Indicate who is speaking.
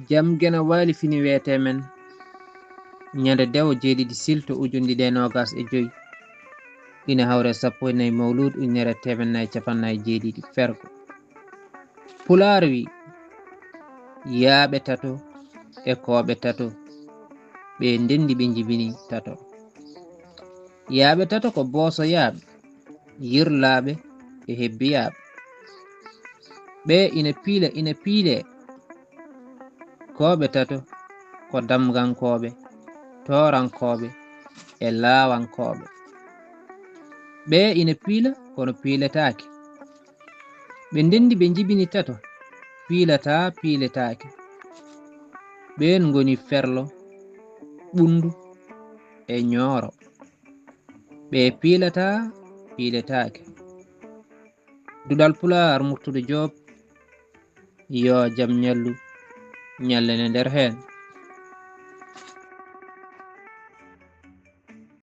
Speaker 1: jam gena wali fini wete men nyande dewo jeeɗiɗi silto ujundi ɗe nogas e joyi ina hawre 14 mawlud unnere temennayi capannayi jeeɗiɗi fergo Pulaar wi yaaɓe tato e kooɓe tato ɓe ndendi ɓe jibini tato yaaɓe tato ko booso yaaɓe yirlaaɓe e hebbiyaaɓe ɓe ina piile kooɓe tato ko damgankooɓe toorankooɓe e laawankooɓe ɓe ina piila kono piiletaake ɓe ndendi ɓe jibini tato piiletaake ɓen ngoni ferlo ɓundu e ñooro ɓe piiletaake duɗal Pulaar Murtude Joob yo jam ñallu ñallene nder heen